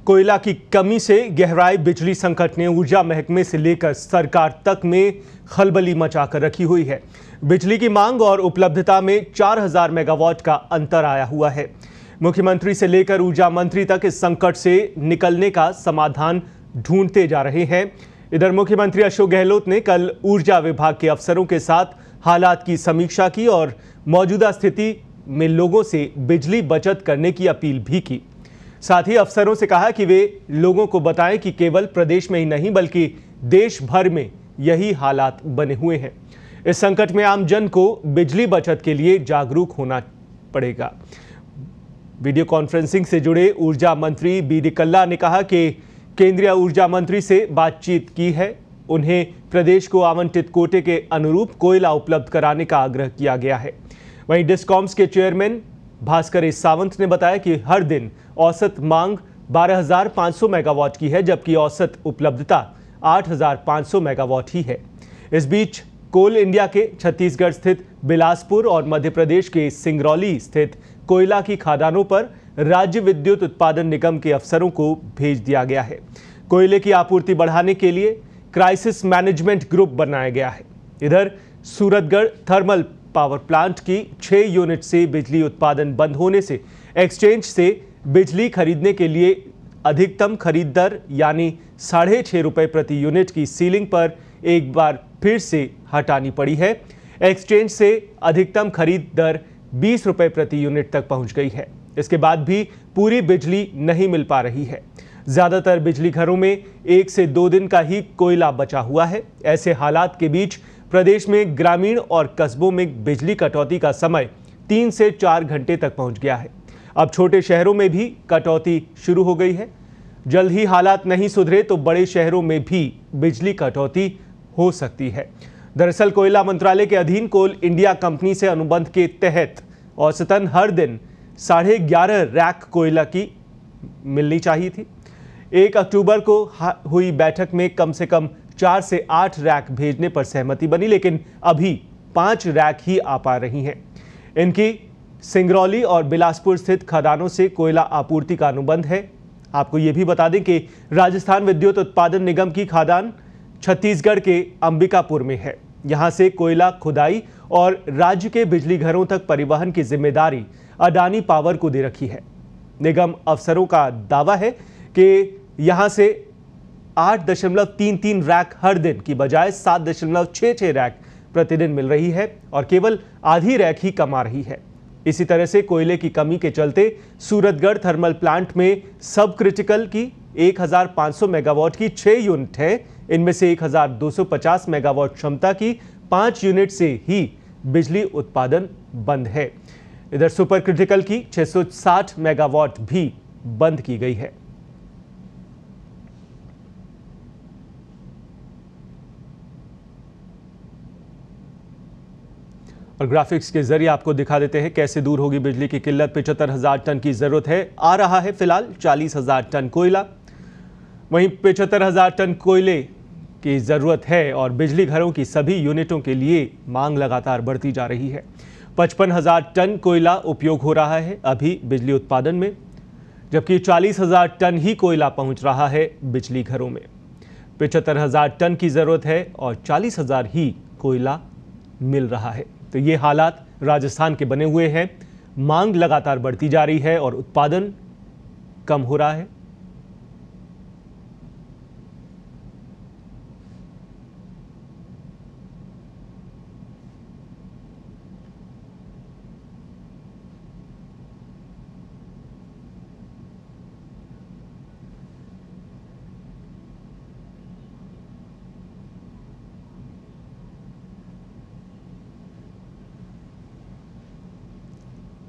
कोयला की कमी से गहराए बिजली संकट ने ऊर्जा महकमे से लेकर सरकार तक में खलबली मचाकर रखी हुई है। बिजली की मांग और उपलब्धता में 4000 मेगावाट का अंतर आया हुआ है। मुख्यमंत्री से लेकर ऊर्जा मंत्री तक इस संकट से निकलने का समाधान ढूंढते जा रहे हैं। इधर मुख्यमंत्री अशोक गहलोत ने कल ऊर्जा विभाग के अफसरों के साथ हालात की समीक्षा की और मौजूदा स्थिति में लोगों से बिजली बचत करने की अपील भी की। साथ ही अफसरों से कहा कि वे लोगों को बताएं कि केवल प्रदेश में ही नहीं बल्कि देश भर में यही हालात बने हुए हैं। इस संकट में आम जन को बिजली बचत के लिए जागरूक होना पड़ेगा। वीडियो कॉन्फ्रेंसिंग से जुड़े ऊर्जा मंत्री बी.डी. कल्ला ने कहा कि केंद्रीय ऊर्जा मंत्री से बातचीत की है। उन्हें प्रदेश को आवंटित कोटे के अनुरूप कोयला उपलब्ध कराने का आग्रह किया गया है। वहीं डिस्कॉम्स के चेयरमैन भास्कर एस सावंत ने बताया कि हर दिन औसत मांग 12,500 मेगावाट की है, जबकि औसत उपलब्धता 8,500 मेगावाट ही है। इस बीच कोल इंडिया के छत्तीसगढ़ स्थित बिलासपुर और मध्य प्रदेश के सिंगरौली स्थित कोयला की खदानों पर राज्य विद्युत उत्पादन निगम के अफसरों को भेज दिया गया है। कोयले की आपूर्ति बढ़ाने के लिए क्राइसिस मैनेजमेंट ग्रुप बनाया गया है। इधर सूरतगढ़ थर्मल पावर प्लांट की 6 यूनिट से बिजली उत्पादन बंद होने से एक्सचेंज से बिजली खरीदने के लिए अधिकतम खरीद दर यानी 6.5 रुपये प्रति यूनिट की सीलिंग पर एक बार फिर से हटानी पड़ी है। एक्सचेंज से अधिकतम खरीद दर 20 रुपये प्रति यूनिट तक पहुंच गई है। इसके बाद भी पूरी बिजली नहीं मिल पा रही है। ज्यादातर बिजली घरों में 1 से 2 दिन का ही कोयला बचा हुआ है। ऐसे हालात के बीच प्रदेश में ग्रामीण और कस्बों में बिजली कटौती का समय 3 से 4 घंटे तक पहुंच गया है। अब छोटे शहरों में भी कटौती शुरू हो गई है। जल्द ही हालात नहीं सुधरे तो बड़े शहरों में भी बिजली कटौती हो सकती है। दरअसल कोयला मंत्रालय के अधीन कोल इंडिया कंपनी से अनुबंध के तहत औसतन हर दिन 11.5 रैक कोयला की मिलनी चाहिए थी। 1 अक्टूबर को हुई बैठक में कम से कम 4 से 8 रैक भेजने पर सहमति बनी, लेकिन अभी 5 रैक ही आ पा रही हैं। इनकी सिंगरौली और बिलासपुर स्थित खदानों से कोयला आपूर्ति का अनुबंध है। आपको ये भी बता दें कि राजस्थान विद्युत उत्पादन निगम की खदान छत्तीसगढ़ के अंबिकापुर में है। यहाँ से कोयला खुदाई और राज्य के बिजली घरों तक परिवहन की जिम्मेदारी अडानी पावर को दे रखी है। निगम अफसरों का दावा है कि यहाँ से 8.33 रैक हर दिन की बजाय 7.66 रैक प्रतिदिन मिल रही है और केवल आधी रैक ही कम आ रही है। इसी तरह से कोयले की कमी के चलते सूरतगढ़ थर्मल प्लांट में सब क्रिटिकल की 1500 मेगावाट की 6 यूनिट है। इनमें से 1250 मेगावाट क्षमता की 5 यूनिट से ही बिजली उत्पादन बंद है। इधर सुपर क्रिटिकल की 660 मेगावाट भी बंद की गई है। और ग्राफिक्स के जरिए आपको दिखा देते हैं कैसे दूर होगी बिजली की किल्लत। 75,000 टन की जरूरत है, आ रहा है फिलहाल 40,000 टन कोयला। वहीं 75,000 टन कोयले की जरूरत है और बिजली घरों की सभी यूनिटों के लिए मांग लगातार बढ़ती जा रही है। 55,000 टन कोयला उपयोग हो रहा है अभी बिजली उत्पादन में, जबकि 40,000 टन ही कोयला पहुंच रहा है बिजली घरों में। 75,000 टन की जरूरत है और 40,000 ही कोयला मिल रहा है। तो ये हालात राजस्थान के बने हुए हैं। मांग लगातार बढ़ती जा रही है और उत्पादन कम हो रहा है।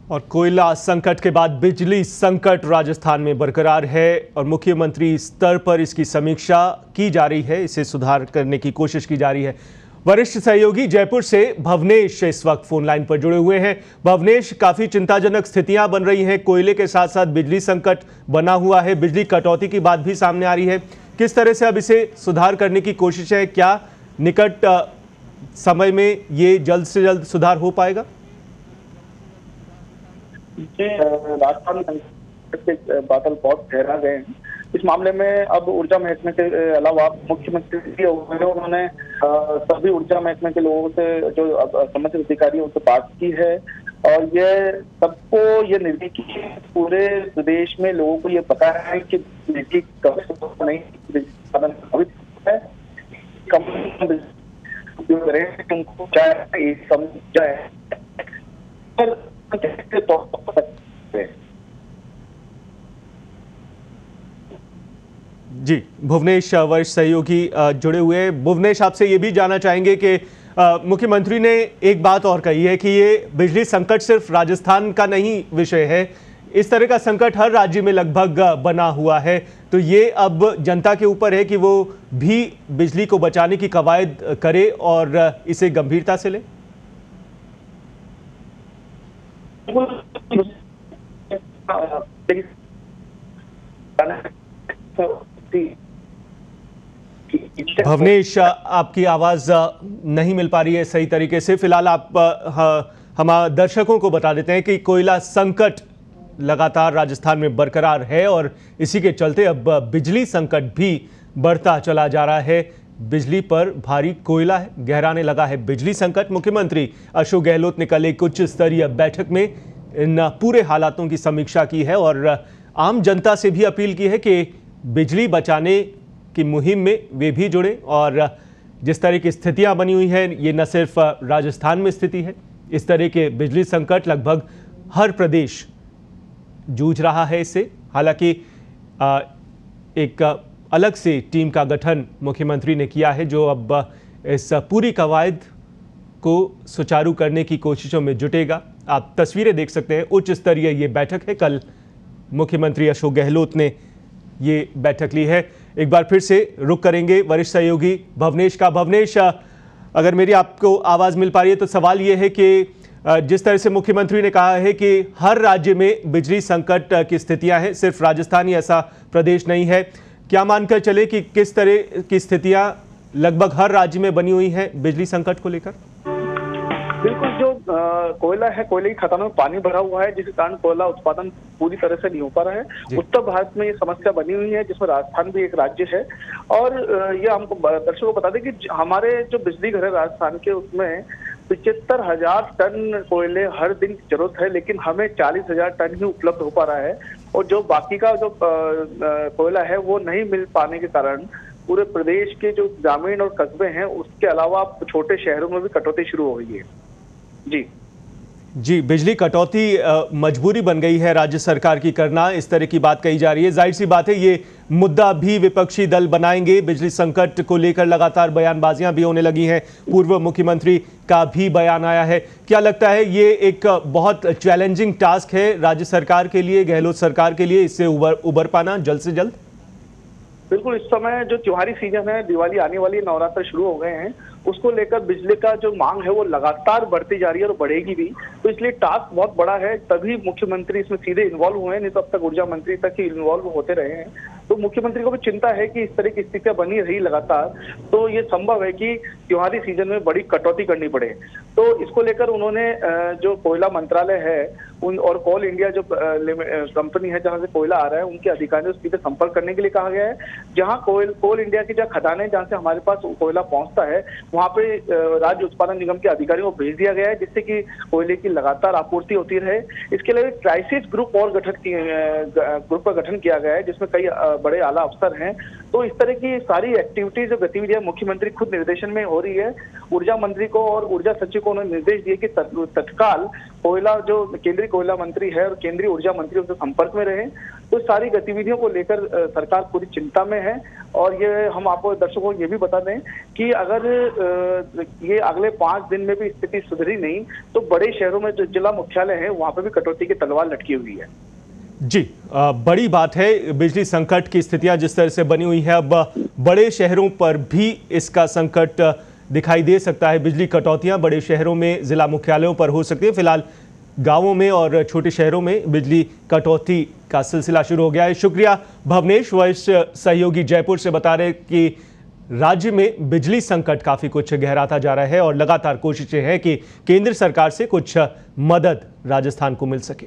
और कोयला संकट के बाद बिजली संकट राजस्थान में बरकरार है और मुख्यमंत्री स्तर पर इसकी समीक्षा की जा रही है। इसे सुधार करने की कोशिश की जा रही है। वरिष्ठ सहयोगी जयपुर से भवनेश इस वक्त फोन लाइन पर जुड़े हुए हैं। भवनेश, काफी चिंताजनक स्थितियां बन रही हैं। कोयले के साथ साथ बिजली संकट बना हुआ है, बिजली कटौती की बात भी सामने आ रही है। किस तरह से अब इसे सुधार करने की कोशिश है? क्या निकट समय में ये जल्द से जल्द सुधार हो पाएगा? राजस्थान के बादल बहुत गहरा गए हैं इस मामले में अब ऊर्जा महकमे के अलावा मुख्यमंत्री उन्होंने सभी ऊर्जा महकमे के लोगों से, जो संबंधित अधिकारी उनसे बात की है और ये सबको ये निर्णय की पूरे प्रदेश में लोगों को ये पता है कि बिजली कम नहीं है, कम उपयोग करें, तुमको चाहे समझा है जी। भुवनेश वरिष्ठ सहयोगी जुड़े हुए। भुवनेश, आपसे ये भी जानना चाहेंगे कि मुख्यमंत्री ने एक बात और कही है कि ये बिजली संकट सिर्फ राजस्थान का नहीं विषय है, इस तरह का संकट हर राज्य में लगभग बना हुआ है, तो ये अब जनता के ऊपर है कि वो भी बिजली को बचाने की कवायद करे और इसे गंभीरता से ले। भवनेश, आपकी आवाज नहीं मिल पा रही है सही तरीके से। फिलहाल आप हम दर्शकों को बता देते हैं कि कोयला संकट लगातार राजस्थान में बरकरार है और इसी के चलते अब बिजली संकट भी बढ़ता चला जा रहा है। बिजली पर भारी कोयला है, गहराने लगा है बिजली संकट। मुख्यमंत्री अशोक गहलोत ने कल एक उच्च स्तरीय बैठक में इन पूरे हालातों की समीक्षा की है और आम जनता से भी अपील की है कि बिजली बचाने की मुहिम में वे भी जुड़े। और जिस तरह की स्थितियां बनी हुई हैं, ये न सिर्फ राजस्थान में स्थिति है, इस तरह के बिजली संकट लगभग हर प्रदेश जूझ रहा है इससे। हालांकि एक अलग से टीम का गठन मुख्यमंत्री ने किया है जो अब इस पूरी कवायद को सुचारू करने की कोशिशों में जुटेगा। आप तस्वीरें देख सकते हैं, उच्च स्तरीय ये बैठक है। कल मुख्यमंत्री अशोक गहलोत ने ये बैठक ली है। एक बार फिर से रुक करेंगे वरिष्ठ सहयोगी भवनेश का। भवनेश, अगर मेरी आपको आवाज़ मिल पा रही है तो सवाल ये है कि जिस तरह से मुख्यमंत्री ने कहा है कि हर राज्य में बिजली संकट की स्थितियां हैं, सिर्फ राजस्थान ही ऐसा प्रदेश नहीं है, क्या मानकर चले कि किस तरह की स्थितियां लगभग हर राज्य में बनी हुई हैं बिजली संकट को लेकर? बिल्कुल, जो कोयला है, कोयले की खदानों में पानी भरा हुआ है, जिसके कारण कोयला उत्पादन पूरी तरह से नहीं हो पा रहा है। उत्तर भारत में ये समस्या बनी हुई है, जिसमें राजस्थान भी एक राज्य है। और ये हमको दर्शकों को बता दें कि हमारे जो बिजली घर है राजस्थान के, उसमें 75,000 टन कोयले हर दिन की जरूरत है, लेकिन हमें 40,000 टन ही उपलब्ध हो पा रहा है। और जो बाकी का जो कोयला है वो नहीं मिल पाने के कारण पूरे प्रदेश के जो ग्रामीण और कस्बे हैं, उसके अलावा छोटे शहरों में भी कटौती शुरू हो गई है। जी, बिजली कटौती मजबूरी बन गई है राज्य सरकार की करना, इस तरह की बात कही जा रही है। जाहिर सी बात है ये मुद्दा भी विपक्षी दल बनाएंगे। बिजली संकट को लेकर लगातार बयानबाजियां भी होने लगी हैं, पूर्व मुख्यमंत्री का भी बयान आया है। क्या लगता है ये एक बहुत चैलेंजिंग टास्क है राज्य सरकार के लिए, गहलोत सरकार के लिए, इससे उबर पाना जल्द से जल्द? बिल्कुल, इस समय जो त्योहारी सीजन है, दिवाली आने वाली, नवरात्र शुरू हो गए हैं, उसको लेकर बिजली का जो मांग है वो लगातार बढ़ती जा रही है और बढ़ेगी भी। तो इसलिए टास्क बहुत बड़ा है, तभी मुख्यमंत्री इसमें सीधे इन्वॉल्व हुए हैं, नहीं तो अब तक ऊर्जा मंत्री तक ही इन्वॉल्व होते रहे हैं। तो मुख्यमंत्री को भी चिंता है कि इस तरह की स्थितियां बनी रही लगातार, तो ये संभव है कि त्योहारी सीजन में बड़ी कटौती करनी पड़े। तो इसको लेकर उन्होंने जो कोयला मंत्रालय है उन और कोल इंडिया जो कंपनी है जहां से कोयला आ रहा है, उनके अधिकारियों से सीधे संपर्क करने के लिए कहा गया है। जहां कोल इंडिया की जो खदानें जहां से हमारे पास कोयला पहुंचता है, वहां पे राज्य उत्पादन निगम के अधिकारियों को भेज दिया गया है, जिससे कि कोयले की लगातार आपूर्ति होती रहे। इसके लिए क्राइसिस ग्रुप और ग्रुप का गठन किया गया है, जिसमें कई बड़े आला अफसर हैं। तो इस तरह की सारी एक्टिविटीज और गतिविधियां मुख्यमंत्री खुद निर्देशन में हो रही है। ऊर्जा मंत्री को और ऊर्जा सचिव को उन्होंने निर्देश दिए कि तत्काल कोयला जो केंद्रीय कोयला मंत्री है और केंद्रीय ऊर्जा मंत्री उनसे संपर्क में रहे। तो सारी गतिविधियों को लेकर सरकार पूरी चिंता में है। और ये हम आपको दर्शकों को ये भी बता दें कि अगर ये अगले 5 दिन में भी स्थिति सुधरी नहीं तो बड़े शहरों में जो जिला मुख्यालय है वहां पर भी कटौती की तलवार लटकी हुई है। जी, बड़ी बात है बिजली संकट की स्थितियां जिस तरह से बनी हुई है, अब बड़े शहरों पर भी इसका संकट दिखाई दे सकता है। बिजली कटौतियां बड़े शहरों में जिला मुख्यालयों पर हो सकती है। फिलहाल गांवों में और छोटे शहरों में बिजली कटौती का सिलसिला शुरू हो गया है। शुक्रिया भवनेश, वरिष्ठ सहयोगी जयपुर से बता रहे कि राज्य में बिजली संकट काफी कुछ गहराता जा रहा है और लगातार कोशिशें हैं कि केंद्र सरकार से कुछ मदद राजस्थान को मिल सके।